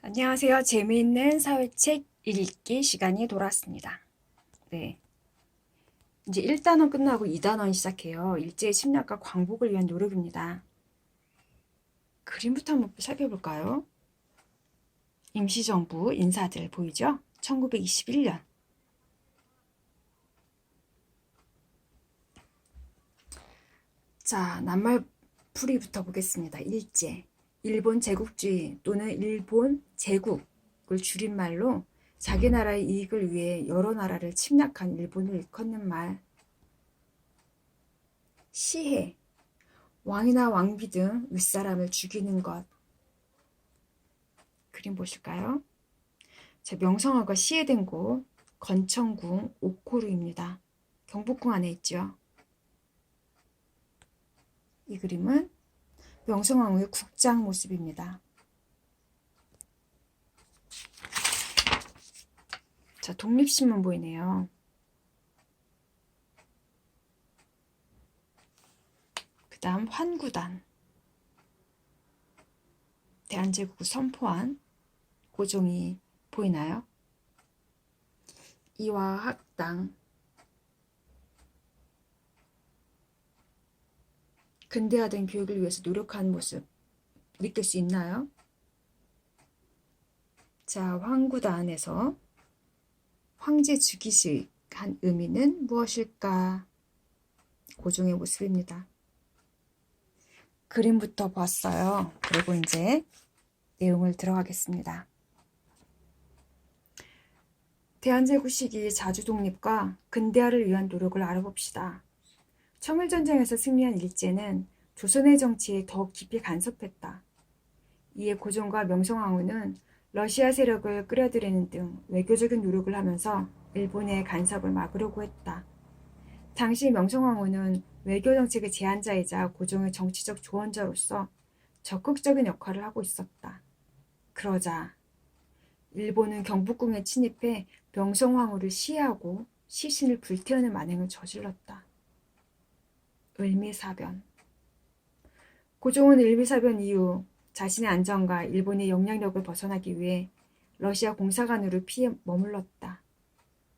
안녕하세요. 재미있는 사회책 읽기 시간이 돌아왔습니다. 네. 이제 1단원 끝나고 2단원 시작해요. 일제의 침략과 광복을 위한 노력입니다. 그림부터 한번 살펴볼까요? 임시정부 인사들 보이죠? 1921년. 자, 낱말풀이부터 보겠습니다. 일제. 일본 제국주의 또는 일본 제국을 줄임말로 자기 나라의 이익을 위해 여러 나라를 침략한 일본을 일컫는 말. 시해. 왕이나 왕비 등 윗사람을 죽이는 것. 그림 보실까요? 제 명성황후가 시해된 곳 건천궁 옥고루입니다. 경복궁 안에 있죠. 이 그림은 명성황후의 국장 모습입니다. 자, 독립신문 보이네요. 그 다음 환구단. 대한제국을 선포한 고종이 보이나요? 이화학당. 근대화된 교육을 위해서 노력하는 모습 느낄 수 있나요? 자, 환구단에서 황제 즉위식 한 의미는 무엇일까? 고종의 모습입니다. 그림부터 봤어요. 그리고 이제 내용을 들어가겠습니다. 대한제국 시기 자주 독립과 근대화를 위한 노력을 알아봅시다. 청일전쟁에서 승리한 일제는 조선의 정치에 더욱 깊이 간섭했다. 이에 고종과 명성황후는 러시아 세력을 끌어들이는 등 외교적인 노력을 하면서 일본의 간섭을 막으려고 했다. 당시 명성황후는 외교정책의 제안자이자 고종의 정치적 조언자로서 적극적인 역할을 하고 있었다. 그러자 일본은 경복궁에 침입해 명성황후를 시해하고 시신을 불태우는 만행을 저질렀다. 을미사변. 고종은 을미사변 이후 자신의 안전과 일본의 영향력을 벗어나기 위해 러시아 공사관으로 피해 머물렀다.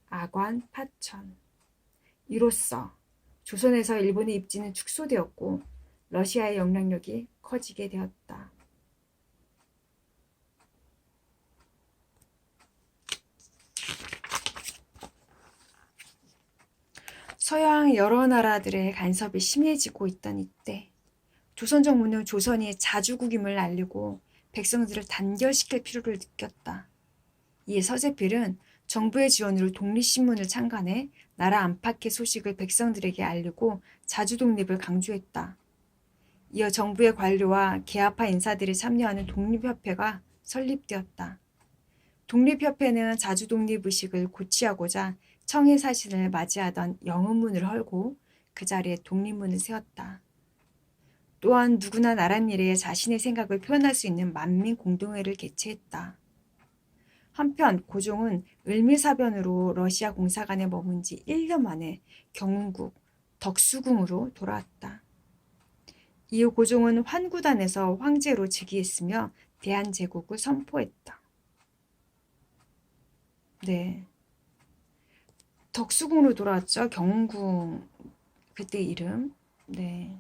아관, 파천. 이로써 조선에서 일본의 입지는 축소되었고 러시아의 영향력이 커지게 되었다. 서양 여러 나라들의 간섭이 심해지고 있던 이때 조선 정부는 조선이 자주국임을 알리고 백성들을 단결시킬 필요를 느꼈다. 이에 서재필은 정부의 지원으로 독립신문을 창간해 나라 안팎의 소식을 백성들에게 알리고 자주독립을 강조했다. 이어 정부의 관료와 계합파 인사들이 참여하는 독립협회가 설립되었다. 독립협회는 자주독립의식을 고취하고자 청해사신을 맞이하던 영은문을 헐고 그 자리에 독립문을 세웠다. 또한 누구나 나랏일에 자신의 생각을 표현할 수 있는 만민공동회를 개최했다. 한편 고종은 을미사변으로 러시아 공사관에 머문 지 1년 만에 경운국 덕수궁으로 돌아왔다. 이후 고종은 환구단에서 황제로 즉위했으며 대한제국을 선포했다. 네, 덕수궁으로 돌아왔죠. 경운궁 그때 이름. 네,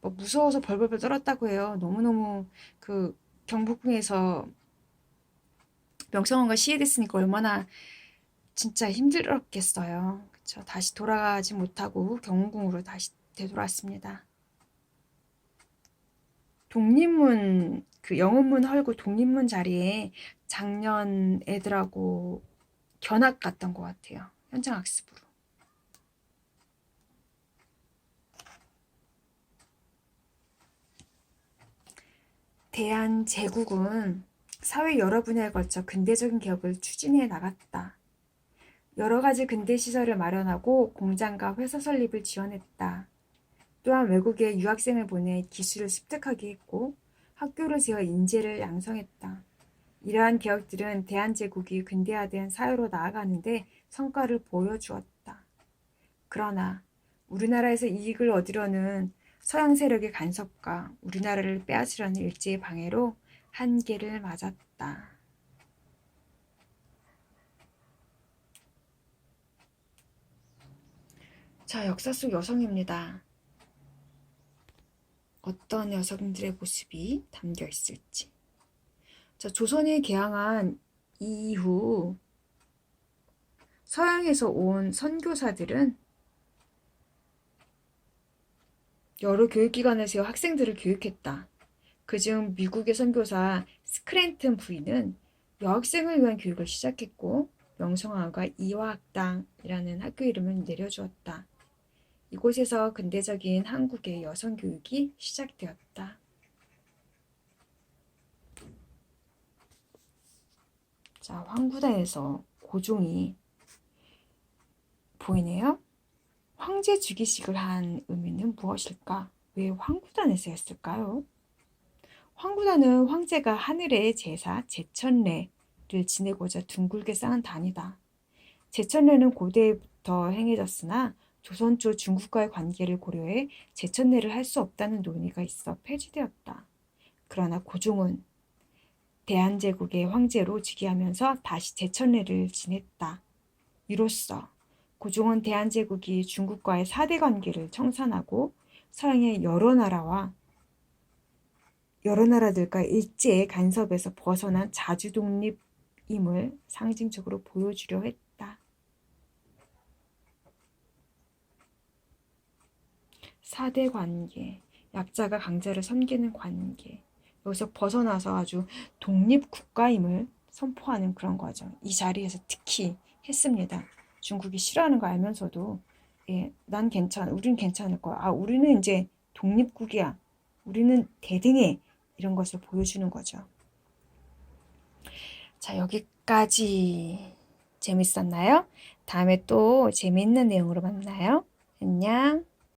뭐 무서워서 벌벌벌 떨었다고 해요. 너무너무 그 경복궁에서 명성황후가 시해됐으니까 얼마나 진짜 힘들었겠어요. 그쵸? 다시 돌아가지 못하고 경운궁으로 다시 되돌아왔습니다. 독립문, 그 영은문 헐고 독립문 자리에 작년 애들하고 견학 갔던 것 같아요. 현장학습으로. 대한제국은 사회 여러 분야에 걸쳐 근대적인 개혁을 추진해 나갔다. 여러 가지 근대 시설을 마련하고 공장과 회사 설립을 지원했다. 또한 외국에 유학생을 보내 기술을 습득하게 했고 학교를 세워 인재를 양성했다. 이러한 개혁들은 대한제국이 근대화된 사회로 나아가는데 성과를 보여주었다. 그러나 우리나라에서 이익을 얻으려는 서양 세력의 간섭과 우리나라를 빼앗으려는 일제의 방해로 한계를 맞았다. 자, 역사 속 여성입니다. 어떤 여성들의 모습이 담겨 있을지. 자, 조선이 개항한 이후 서양에서 온 선교사들은 여러 교육기관에서 학생들을 교육했다. 그중 미국의 선교사 스크랜튼 부인은 여학생을 위한 교육을 시작했고 명성황후가 이화학당이라는 학교 이름을 내려주었다. 이곳에서 근대적인 한국의 여성 교육이 시작되었다. 자, 황구단에서 고종이 보이네요. 황제 즉위식을 한 의미는 무엇일까? 왜 황구단에서 했을까요? 황구단은 황제가 하늘의 제사 제천례를 지내고자 둥글게 쌓은 단이다. 제천례는 고대부터 행해졌으나 조선 초 중국과의 관계를 고려해 제천례를 할 수 없다는 논의가 있어 폐지되었다. 그러나 고종은 대한제국의 황제로 즉위하면서 다시 제천례를 지냈다. 이로써 고종은 대한제국이 중국과의 4대 관계를 청산하고 서양의 여러 나라들과 일제의 간섭에서 벗어난 자주독립임을 상징적으로 보여주려 했다. 4대 관계, 약자가 강자를 섬기는 관계, 여기서 벗어나서 아주 독립국가임을 선포하는 그런 거죠. 이 자리에서 특히 했습니다. 중국이 싫어하는 거 알면서도 난 괜찮아, 우리는 괜찮을 거야. 아, 우리는 이제 독립국이야. 우리는 대등해. 이런 것을 보여주는 거죠. 자, 여기까지 재밌었나요? 다음에 또 재미있는 내용으로 만나요. 안녕.